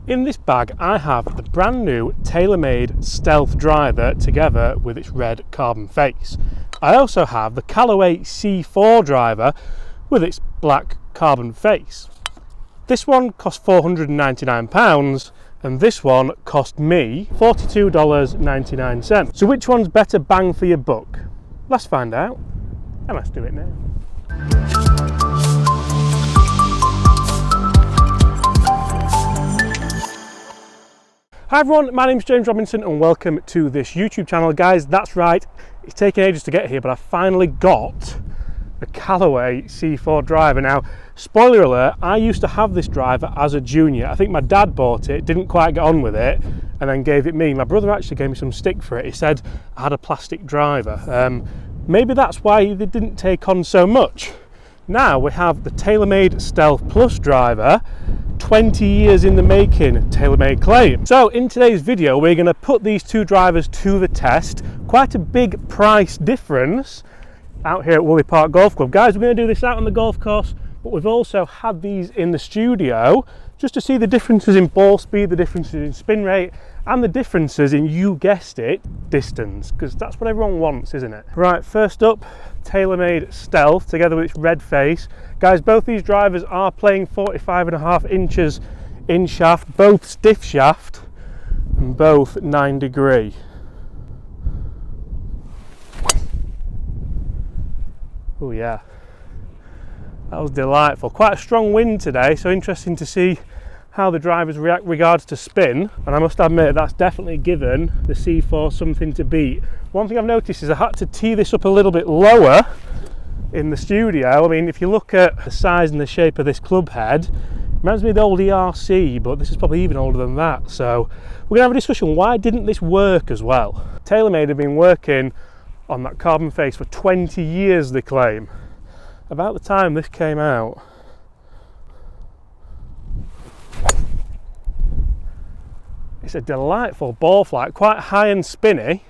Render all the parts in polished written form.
In this bag I have the brand new TaylorMade Stealth Driver together with its red carbon face. I also have the Callaway C4 driver with its black carbon face. This one cost £499 and this one cost me $42.99. So which one's better bang for your buck? Let's find out and let's do it now. Hi everyone, my name's James Robinson and welcome to this YouTube channel. Guys, that's right, it's taken ages to get here, but I finally got the Callaway C4 driver. Now, spoiler alert, I used to have this driver as a junior. I think my dad bought it, didn't quite get on with it, and then gave it me. My brother actually gave me some stick for it. He said I had a plastic driver. Maybe that's why they didn't take on so much. Now we have the TaylorMade Stealth Plus driver, 20 years in the making, TaylorMade claim. So in today's video, we're going to put these two drivers to the test. Quite a big price difference out here at Woolly Park Golf Club. Guys, we're going to do this out on the golf course, but we've also had these in the studio just to see the differences in ball speed, the differences in spin rate, and the differences in, you guessed it, distance, because that's what everyone wants, isn't it? Right, first up, TaylorMade Stealth together with its red face. Guys, both these drivers are playing 45.5 inches in shaft, both stiff shaft and both 9 degree. Oh yeah, that was delightful. Quite a strong wind today, so interesting to see how the drivers react regards to spin, and I must admit that's definitely given the C4 something to beat. One thing I've noticed is I had to tee this up a little bit lower in the studio. I mean, if you look at the size and the shape of this club head, it reminds me of the old ERC, but this is probably even older than that. So we're gonna have a discussion, why didn't this work as well? TaylorMade have been working on that carbon face for 20 years, they claim. About the time this came out, it's a delightful ball flight, quite high and spinny.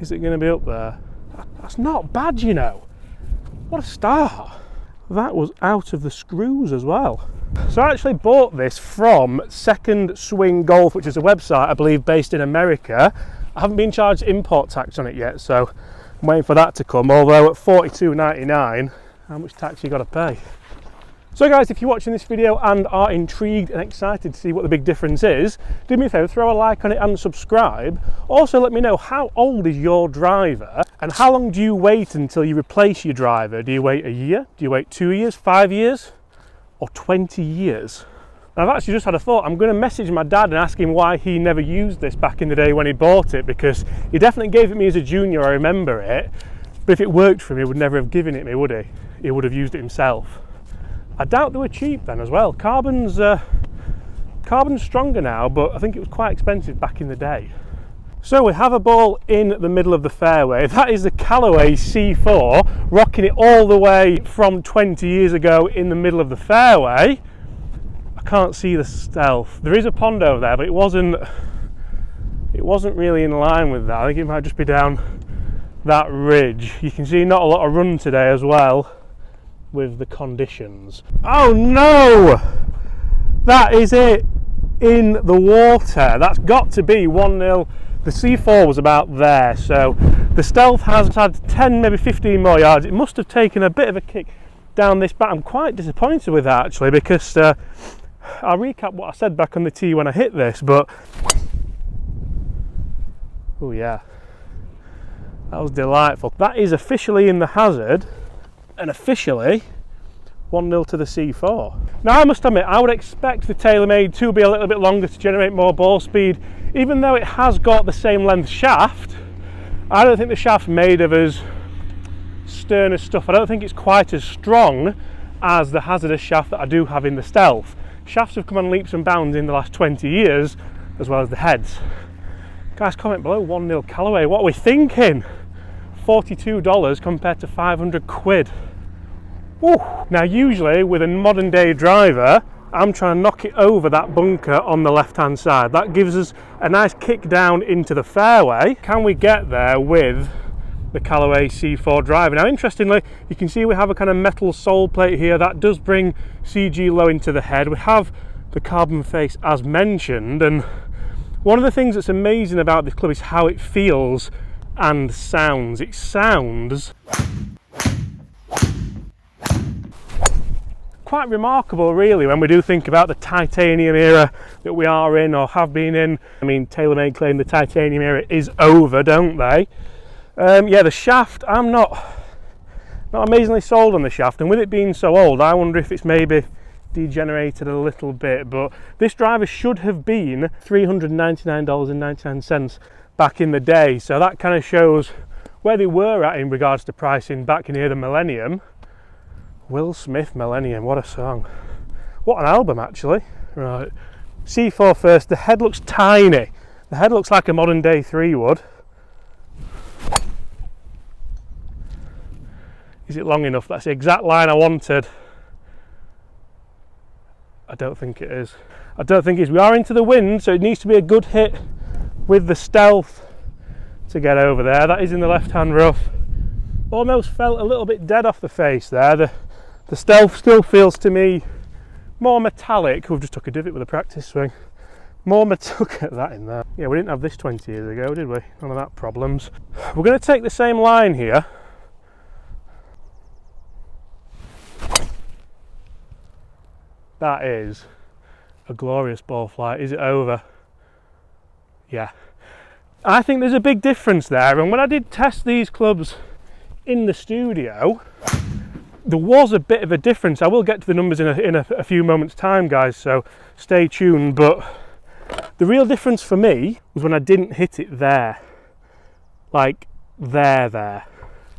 Is it going to be up there? That's not bad, you know. What a start. That was out of the screws as well. So I actually bought this from Second Swing Golf, which is a website, I believe, based in America. I haven't been charged import tax on it yet, so I'm waiting for that to come, although at $42.99, how much tax you got to pay? So guys, if you're watching this video and are intrigued and excited to see what the big difference is, do me a favour, throw a like on it and subscribe. Also let me know, how old is your driver and how long do you wait until you replace your driver? Do you wait a year? Do you wait 2 years, 5 years, or 20 years? I've actually just had a thought. I'm going to message my dad and ask him why he never used this back in the day when he bought it, because he definitely gave it me as a junior, I remember it, but if it worked for him, he would never have given it me, would he? He would have used it himself. I doubt they were cheap then as well. Carbon's stronger now, but I think it was quite expensive back in the day. So we have a ball in the middle of the fairway. That is the Callaway C4, rocking it all the way from 20 years ago in the middle of the fairway. I can't see the Stealth. There is a pond over there, but it wasn't really in line with that. I think it might just be down that ridge. You can see not a lot of run today as well with the conditions. Oh no! That is it in the water. That's got to be 1-0. The C4 was about there, so the Stealth has had 10, maybe 15 more yards. It must have taken a bit of a kick down this back. I'm quite disappointed with that actually, because I'll recap what I said back on the tee when I hit this, but oh yeah, that was delightful. That is officially in the hazard and officially 1-0 to the C4. Now I must admit, I would expect the TaylorMade to be a little bit longer to generate more ball speed. Even though it has got the same length shaft, I don't think the shaft's made of as stern as stuff. I don't think it's quite as strong as the hazardous shaft that I do have in the Stealth. Shafts have come on leaps and bounds in the last 20 years, as well as the heads. Guys, comment below, 1-0 Callaway, what are we thinking? $42 compared to 500 quid. Woo. Now usually with a modern day driver, I'm trying to knock it over that bunker on the left hand side. That gives us a nice kick down into the fairway. Can we get there with the Callaway C4 driver? Now interestingly, you can see we have a kind of metal sole plate here that does bring CG low into the head. We have the carbon face as mentioned, and one of the things that's amazing about this club is how it feels and sounds. It sounds quite remarkable really when we do think about the titanium era that we are in or have been in. I mean, TaylorMade claim the titanium era is over, don't they? Yeah, the shaft, I'm not amazingly sold on the shaft, and with it being so old, I wonder if it's maybe degenerated a little bit. But this driver should have been $399.99 back in the day, so that kind of shows where they were at in regards to pricing back in here, the millennium. Will Smith Millennium, what a song. What an album actually. Right, C4 first. The head looks tiny. The head looks like a modern day 3 would. Is it long enough? That's the exact line I wanted. I don't think it is. I don't think it is. We are into the wind, so it needs to be a good hit with the Stealth to get over there. That is in the left-hand rough. Almost felt a little bit dead off the face there. The Stealth still feels to me more metallic. We've just took a divot with a practice swing. More look at that in there. Yeah, we didn't have this 20 years ago, did we? None of that problems. We're going to take the same line here. That is a glorious ball flight. Is it over? Yeah. I think there's a big difference there, and when I did test these clubs in the studio, there was a bit of a difference. I will get to the numbers in a few moments time, guys, so stay tuned. But the real difference for me was when I didn't hit it there, like there.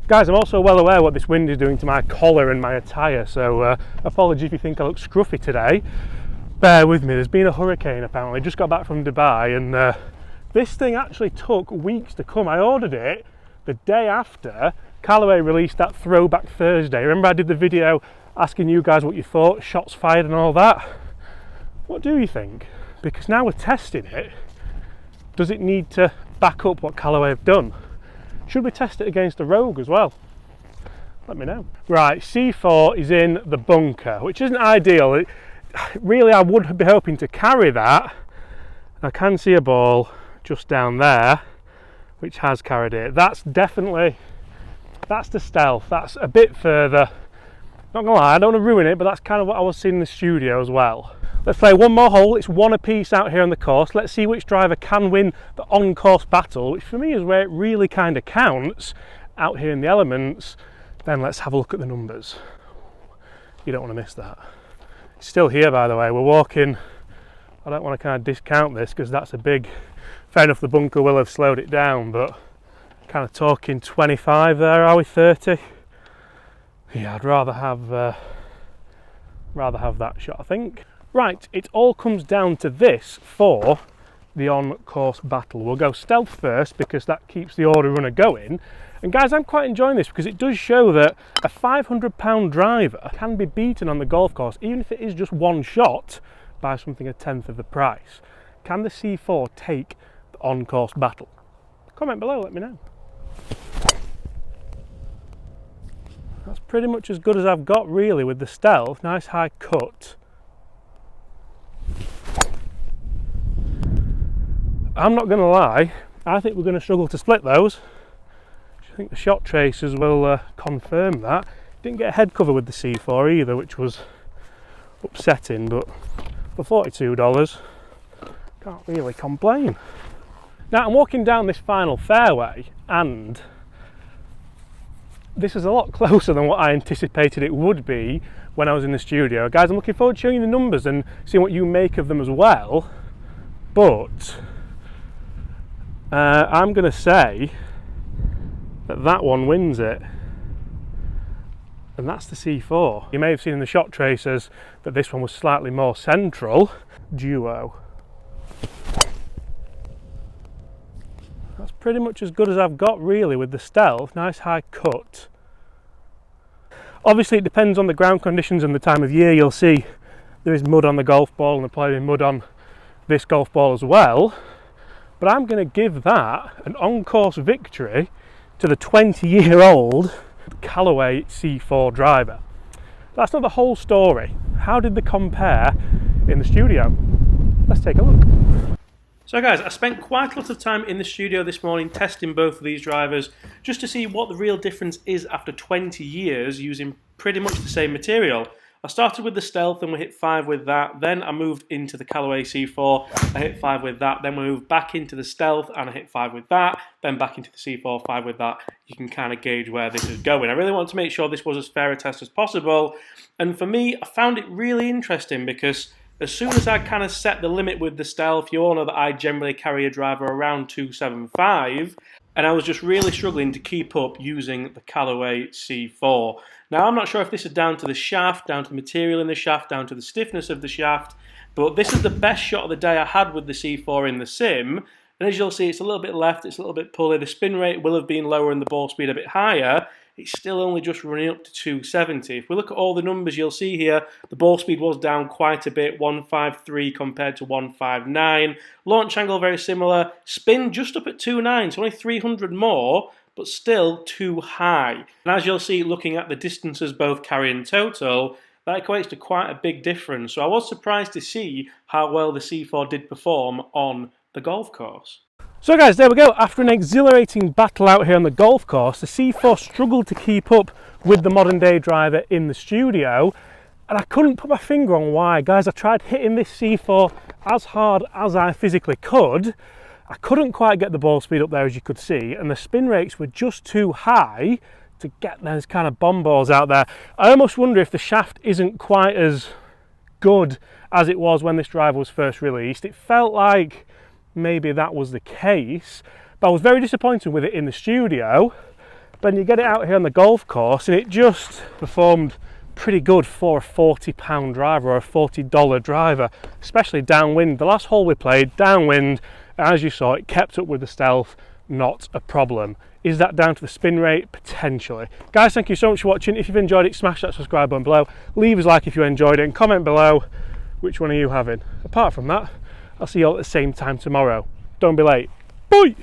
Guys, I'm also well aware what this wind is doing to my collar and my attire, so apologies if you think I look scruffy today. Bear with me, there's been a hurricane apparently. Just got back from Dubai, and this thing actually took weeks to come. I ordered it the day after Callaway released that Throwback Thursday. Remember I did the video asking you guys what you thought, shots fired and all that? What do you think? Because now we're testing it, does it need to back up what Callaway have done? Should we test it against the Rogue as well? Let me know. Right, C4 is in the bunker, which isn't ideal. Really, I would be hoping to carry that. I can see a ball just down there, which has carried it. That's definitely, that's the Stealth. That's a bit further. Not gonna lie, I don't want to ruin it, but that's kind of what I was seeing in the studio as well. Let's play one more hole. It's one apiece out here on the course. Let's see which driver can win the on-course battle, which for me is where it really kind of counts, out here in the elements. Then let's have a look at the numbers. You don't want to miss that. It's still here, by the way. We're walking, I don't want to kind of discount this because that's a big, fair enough, the bunker will have slowed it down, but kind of talking 25 there, are we? 30? Yeah, I'd rather have that shot, I think. Right, it all comes down to this for the on-course battle. We'll go Stealth first because that keeps the order runner going. And guys, I'm quite enjoying this because it does show that a £500 driver can be beaten on the golf course, even if it is just one shot, by something a tenth of the price. Can the C4 take the on-course battle? Comment below, let me know. That's pretty much as good as I've got really with the Stealth. Nice high cut. I'm not going to lie, I think we're going to struggle to split those. I think the shot tracers will confirm that. Didn't get a head cover with the C4 either, which was upsetting, but for $42, can't really complain. Now I'm walking down this final fairway, and this is a lot closer than what I anticipated it would be when I was in the studio. Guys, I'm looking forward to showing you the numbers and seeing what you make of them as well, but I'm going to say that one wins it, and that's the C4. You may have seen in the shot tracers that this one was slightly more central. Duo. That's pretty much as good as I've got really with the Stealth. Nice high cut. Obviously it depends on the ground conditions and the time of year. You'll see there is mud on the golf ball, and there's probably mud on this golf ball as well. But I'm going to give that an on-course victory to the 20-year-old Callaway C4 driver. That's not the whole story. How did they compare in the studio. Let's take a look. So guys, I spent quite a lot of time in the studio this morning testing both of these drivers just to see what the real difference is after 20 years using pretty much the same material. I started with the Stealth and we hit 5 with that, then I moved into the Callaway C4, I hit 5 with that, then we moved back into the Stealth and I hit 5 with that, then back into the C4, 5 with that. You can kind of gauge where this is going. I really want to make sure this was as fair a test as possible, and for me, I found it really interesting because as soon as I kind of set the limit with the Stealth, you all know that I generally carry a driver around 275, and I was just really struggling to keep up using the Callaway C4. Now, I'm not sure if this is down to the shaft, down to the material in the shaft, down to the stiffness of the shaft, but this is the best shot of the day I had with the C4 in the sim, and as you'll see, it's a little bit left, it's a little bit pulley, the spin rate will have been lower and the ball speed a bit higher. It's still only just running up to 270. If we look at all the numbers, you'll see here the ball speed was down quite a bit, 153 compared to 159. Launch angle very similar. Spin just up at 29, so only 300 more, but still too high. And as you'll see, looking at the distances both carry and total, that equates to quite a big difference. So I was surprised to see how well the C4 did perform on the golf course. So guys, there we go. After an exhilarating battle out here on the golf course, the C4 struggled to keep up with the modern day driver in the studio, and I couldn't put my finger on why. Guys, I tried hitting this C4 as hard as I physically could. I couldn't quite get the ball speed up there, as you could see, and the spin rates were just too high to get those kind of bomb balls out there. I almost wonder if the shaft isn't quite as good as it was when this driver was first released. It felt like maybe that was the case, but I was very disappointed with it in the studio. But you get it out here on the golf course and it just performed pretty good for a £40 driver or a $40 driver, especially downwind. The last hole we played, downwind, as you saw, it kept up with the Stealth, not a problem. Is that down to the spin rate? Potentially. Guys, thank you so much for watching. If you've enjoyed it, smash that subscribe button below, leave us a like if you enjoyed it, and comment below which one are you having. Apart from that, I'll see you all at the same time tomorrow. Don't be late. Bye!